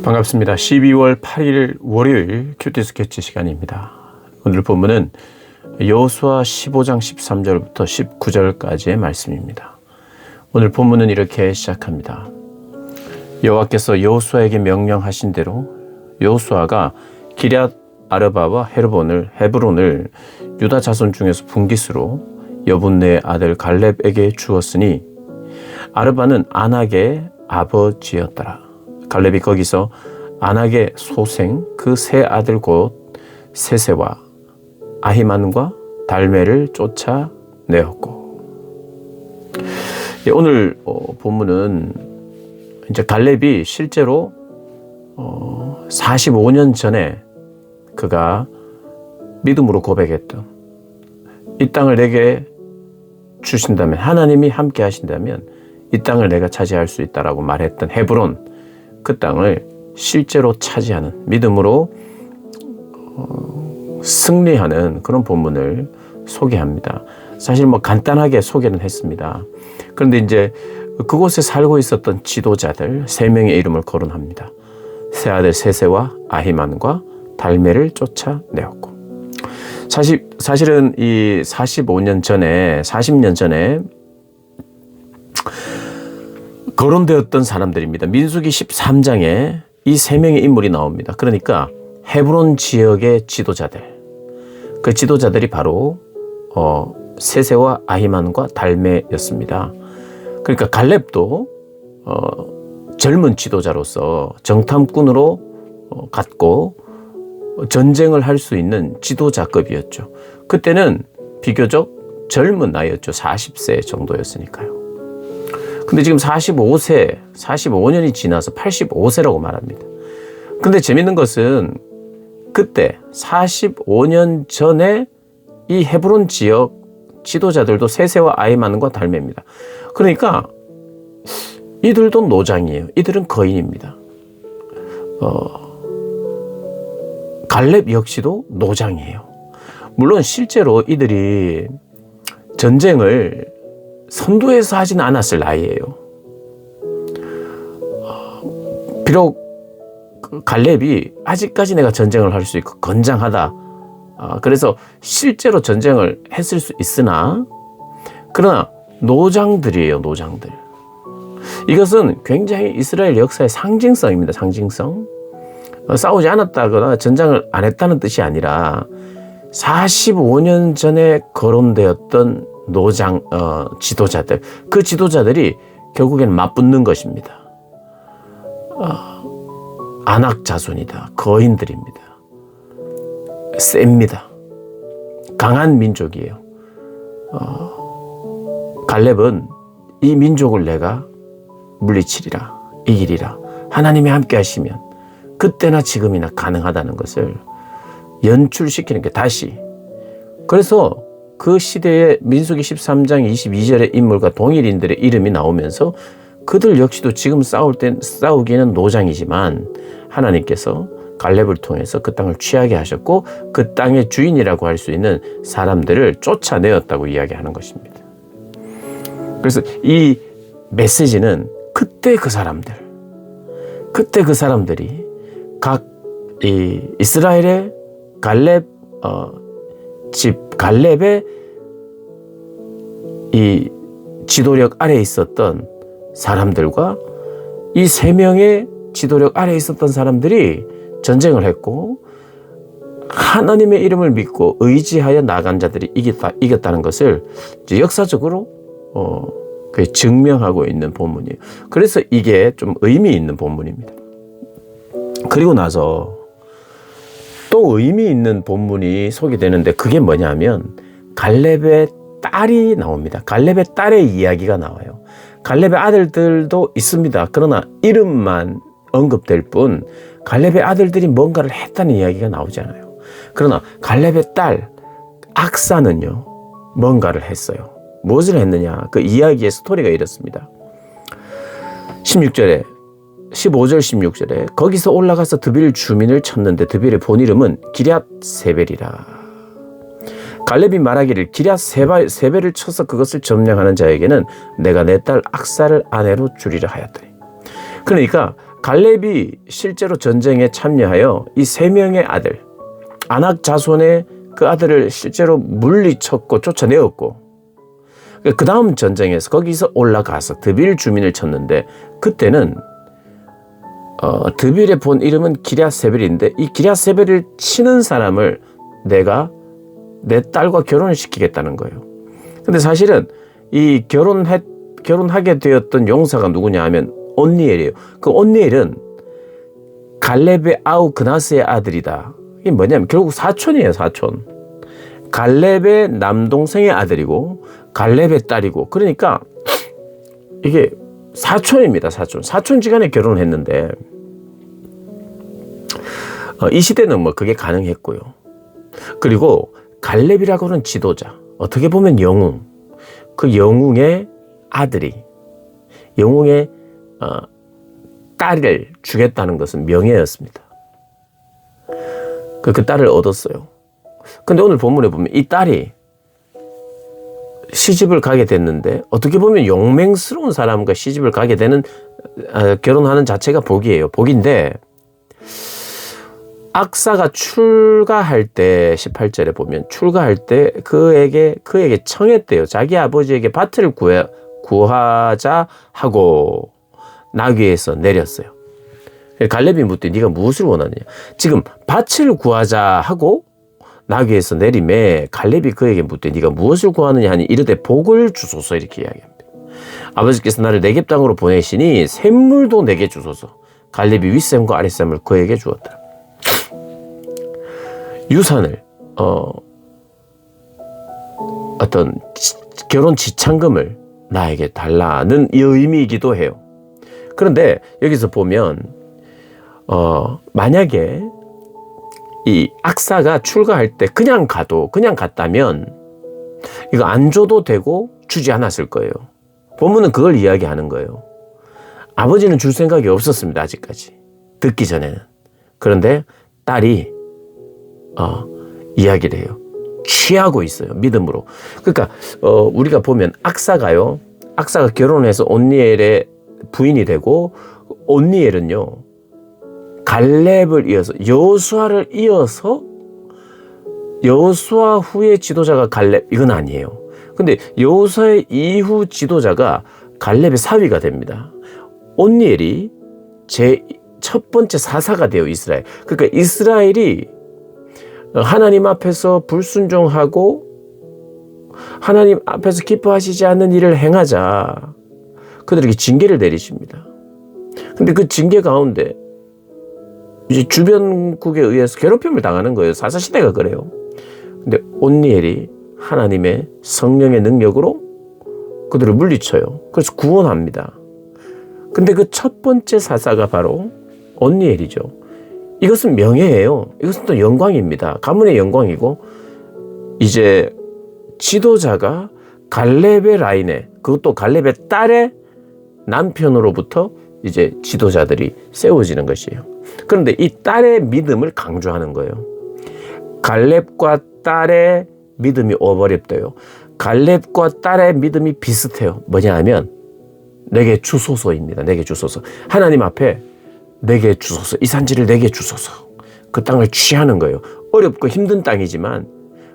반갑습니다. 12월 8일 월요일 큐티 스케치 시간입니다. 오늘 본문은 여호수아 15장 13절부터 19절까지의 말씀입니다. 오늘 본문은 이렇게 시작합니다. 여호와께서 여호수아에게 명령하신 대로 여호수아가 기럇 아르바와 헤브론을 유다 자손 중에서 분깃으로 여분네의 아들 갈렙에게 주었으니 아르바는 아낙의 아버지였더라. 갈렙이 거기서 아낙의 소생 그 세 아들 곧 세세와 아히만과 달메를 쫓아내었고, 오늘 본문은 이제 갈렙이 실제로 45년 전에 그가 믿음으로 고백했던 이 땅을 내게 주신다면, 하나님이 함께 하신다면 이 땅을 내가 차지할 수 있다라고 말했던 헤브론, 그 땅을 실제로 차지하는, 믿음으로 승리하는 그런 본문을 소개합니다. 사실 간단하게 소개는 했습니다. 그런데 이제 그곳에 살고 있었던 지도자들 3명의 이름을 거론합니다. 세 아들 세세와 아히만과 달메를 쫓아내었고, 사실은 이 40년 전에 거론되었던 사람들입니다. 민수기 13장에 이 3명의 인물이 나옵니다. 그러니까 헤브론 지역의 지도자들, 그 지도자들이 바로 세세와 아히만과 달메였습니다. 그러니까 갈렙도 젊은 지도자로서 정탐꾼으로 갔고 전쟁을 할 수 있는 지도자급이었죠. 그때는 비교적 젊은 나이였죠. 40세 정도였으니까요. 근데 지금 45년이 지나서 85세라고 말합니다. 근데 재밌는 것은 그때 45년 전에 이 헤브론 지역 지도자들도 세세와 아히만과 달메입니다. 그러니까 이들도 노장이에요. 이들은 거인입니다. 갈렙 역시도 노장이에요. 물론 실제로 이들이 전쟁을 선두에서 하지는 않았을 나이예요. 비록 갈렙이 아직까지 내가 전쟁을 할 수 있고 건장하다, 그래서 실제로 전쟁을 했을 수 있으나, 그러나 노장들이에요. 노장들. 이것은 굉장히 이스라엘 역사의 상징성입니다. 상징성. 싸우지 않았다거나 전쟁을 안 했다는 뜻이 아니라 45년 전에 거론되었던 노장 지도자들, 그 지도자들이 결국에는 맞붙는 것입니다. 아낙 자손이다. 거인들입니다. 셉니다. 강한 민족이에요. 갈렙은 이 민족을 내가 물리치리라, 이기리라, 하나님이 함께 하시면 그때나 지금이나 가능하다는 것을 연출시키는 게 다시, 그래서 그 시대의 민수기 13장 22절의 인물과 동일인들의 이름이 나오면서 그들 역시도 지금 싸우기에는 노장이지만 하나님께서 갈렙을 통해서 그 땅을 취하게 하셨고 그 땅의 주인이라고 할 수 있는 사람들을 쫓아내었다고 이야기하는 것입니다. 그래서 이 메시지는 그때 그 사람들이 각 이스라엘의 갈렙의 이 지도력 아래에 있었던 사람들과 이 3명의 지도력 아래에 있었던 사람들이 전쟁을 했고 하나님의 이름을 믿고 의지하여 나간 자들이 이겼다는 것을 이제 역사적으로 증명하고 있는 본문이에요. 그래서 이게 좀 의미 있는 본문입니다. 그리고 나서 또 의미 있는 본문이 소개되는데, 그게 뭐냐면 갈렙의 딸이 나옵니다. 갈렙의 딸의 이야기가 나와요. 갈렙의 아들들도 있습니다. 그러나 이름만 언급될 뿐 갈렙의 아들들이 뭔가를 했다는 이야기가 나오잖아요. 그러나 갈렙의 딸 악사는요, 뭔가를 했어요. 무엇을 했느냐? 그 이야기의 스토리가 이렇습니다. 15절 16절에 거기서 올라가서 드빌 주민을 쳤는데 드빌의 본 이름은 기럇 세벨이라. 갈렙이 말하기를 기럇 세벨을 쳐서 그것을 점령하는 자에게는 내가 내 딸 악사를 아내로 주리라 하였더니. 그러니까 갈렙이 실제로 전쟁에 참여하여 이 3명의 아들, 아낙 자손의 그 아들을 실제로 물리쳤고 쫓아내었고, 그 다음 전쟁에서 거기서 올라가서 드빌 주민을 쳤는데, 그때는 드빌의 본 이름은 기랴세벨인데, 이 기랴세벨을 치는 사람을 내가 내 딸과 결혼을 시키겠다는 거예요. 근데 사실은 이 결혼하게 되었던 용사가 누구냐 하면 온니엘이에요. 그 온니엘은 갈렙의 아우 그나스의 아들이다. 이게 뭐냐면 결국 사촌이에요, 사촌. 갈렙의 남동생의 아들이고 갈렙의 딸이고, 그러니까 이게 사촌입니다, 사촌. 사촌지간에 결혼을 했는데, 이 시대는 뭐 그게 가능했고요. 그리고 갈렙이라고 하는 지도자, 어떻게 보면 영웅, 그 영웅의 아들이 영웅의 딸을 주겠다는 것은 명예였습니다. 그 딸을 얻었어요. 근데 오늘 본문에 보면 이 딸이 시집을 가게 됐는데, 어떻게 보면 용맹스러운 사람과 시집을 가게 되는, 결혼하는 자체가 복이에요. 복인데, 악사가 출가할 때 18절에 보면 출가할 때 그에게 청했대요. 자기 아버지에게 밭을 구하자 하고 나귀에서 내렸어요. 갈렙이 묻되 네가 무엇을 원하느냐. 지금 밭을 구하자 하고 나귀에서 내림에 갈렙이 그에게 묻되 네가 무엇을 구하느냐 하니 이르되 복을 주소서, 이렇게 이야기합니다. 아버지께서 나를 내겝 땅으로 보내시니 샘물도 내게 주소서. 갈렙이 윗샘과 아랫샘을 그에게 주었더라. 유산을 어떤 결혼 지참금을 나에게 달라는 이 의미이기도 해요. 그런데 여기서 보면 만약에 이 악사가 출가할 때 그냥 갔다면 이거 안 줘도 되고 주지 않았을 거예요. 본문은 그걸 이야기하는 거예요. 아버지는 줄 생각이 없었습니다, 아직까지. 듣기 전에는. 그런데 딸이 이야기를 해요. 취하고 있어요, 믿음으로. 그러니까 우리가 보면 악사가 결혼해서 온니엘의 부인이 되고, 온니엘은요 갈렙을 이어서 여호수아를 이어서 여호수아 후의 지도자가 갈렙, 이건 아니에요. 근데 여호수아의 이후 지도자가 갈렙의 사위가 됩니다. 온니엘이 제 첫 번째 사사가 돼요, 이스라엘. 그러니까 이스라엘이 하나님 앞에서 불순종하고 하나님 앞에서 기뻐하시지 않는 일을 행하자 그들에게 징계를 내리십니다. 근데 그 징계 가운데 이제 주변국에 의해서 괴롭힘을 당하는 거예요. 사사시대가 그래요. 근데 온니엘이 하나님의 성령의 능력으로 그들을 물리쳐요. 그래서 구원합니다. 근데 그 첫 번째 사사가 바로 온니엘이죠. 이것은 명예예요. 이것은 또 영광입니다. 가문의 영광이고, 이제 지도자가 갈렙의 라인에, 그것도 갈렙의 딸의 남편으로부터 이제 지도자들이 세워지는 것이에요. 그런데 이 딸의 믿음을 강조하는 거예요. 갈렙과 딸의 믿음이 오버랩돼요. 갈렙과 딸의 믿음이 비슷해요. 뭐냐 하면 내게 주소서입니다. 내게 주소서. 하나님 앞에 내게 주소서. 이 산지를 내게 주소서. 그 땅을 취하는 거예요. 어렵고 힘든 땅이지만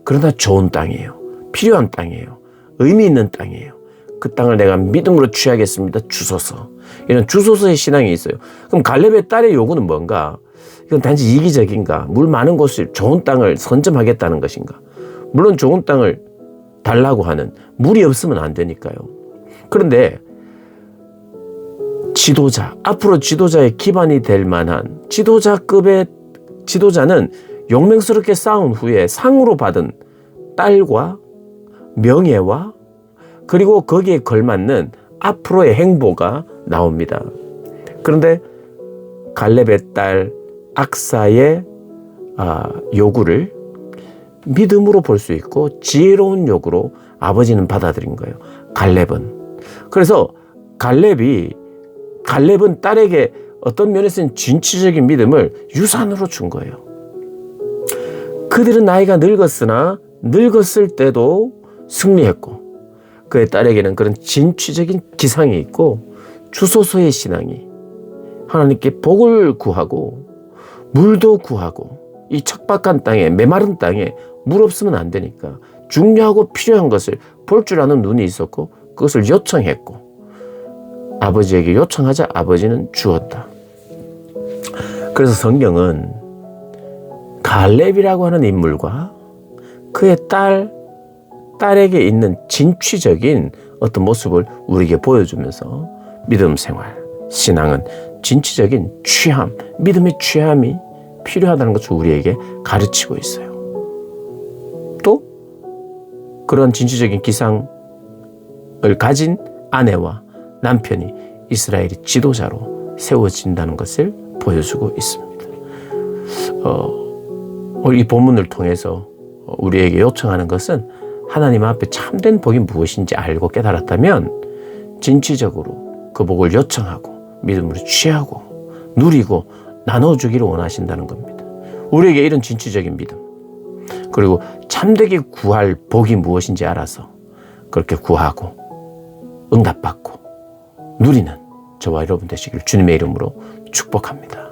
그러나 좋은 땅이에요. 필요한 땅이에요. 의미 있는 땅이에요. 그 땅을 내가 믿음으로 취하겠습니다. 주소서. 이런 주소서의 신앙이 있어요. 그럼 갈렙의 딸의 요구는 뭔가? 이건 단지 이기적인가? 물 많은 곳을 좋은 땅을 선점하겠다는 것인가? 물론 좋은 땅을 달라고 하는, 물이 없으면 안 되니까요. 그런데 지도자, 앞으로 지도자의 기반이 될 만한 지도자급의 지도자는 용맹스럽게 싸운 후에 상으로 받은 딸과 명예와 그리고 거기에 걸맞는 앞으로의 행보가 나옵니다. 그런데 갈렙의 딸 악사의 요구를 믿음으로 볼 수 있고 지혜로운 요구로 아버지는 받아들인 거예요. 갈렙은. 그래서 갈렙은 딸에게 어떤 면에서는 진취적인 믿음을 유산으로 준 거예요. 그들은 나이가 늙었으나 늙었을 때도 승리했고 그의 딸에게는 그런 진취적인 기상이 있고 주소서의 신앙이 하나님께 복을 구하고 물도 구하고 이 척박한 땅에 메마른 땅에 물 없으면 안 되니까 중요하고 필요한 것을 볼 줄 아는 눈이 있었고 그것을 요청했고 아버지에게 요청하자 아버지는 주었다. 그래서 성경은 갈렙이라고 하는 인물과 그의 딸에게 있는 진취적인 어떤 모습을 우리에게 보여주면서 믿음 생활, 신앙은 진취적인 취함, 믿음의 취함이 필요하다는 것을 우리에게 가르치고 있어요. 또 그런 진취적인 기상을 가진 아내와 남편이 이스라엘의 지도자로 세워진다는 것을 보여주고 있습니다. 이 본문을 통해서 우리에게 요청하는 것은 하나님 앞에 참된 복이 무엇인지 알고 깨달았다면 진취적으로 그 복을 요청하고 믿음으로 취하고 누리고 나눠주기를 원하신다는 겁니다. 우리에게 이런 진취적인 믿음 그리고 참되게 구할 복이 무엇인지 알아서 그렇게 구하고 응답받고 누리는 저와 여러분 되시길 주님의 이름으로 축복합니다.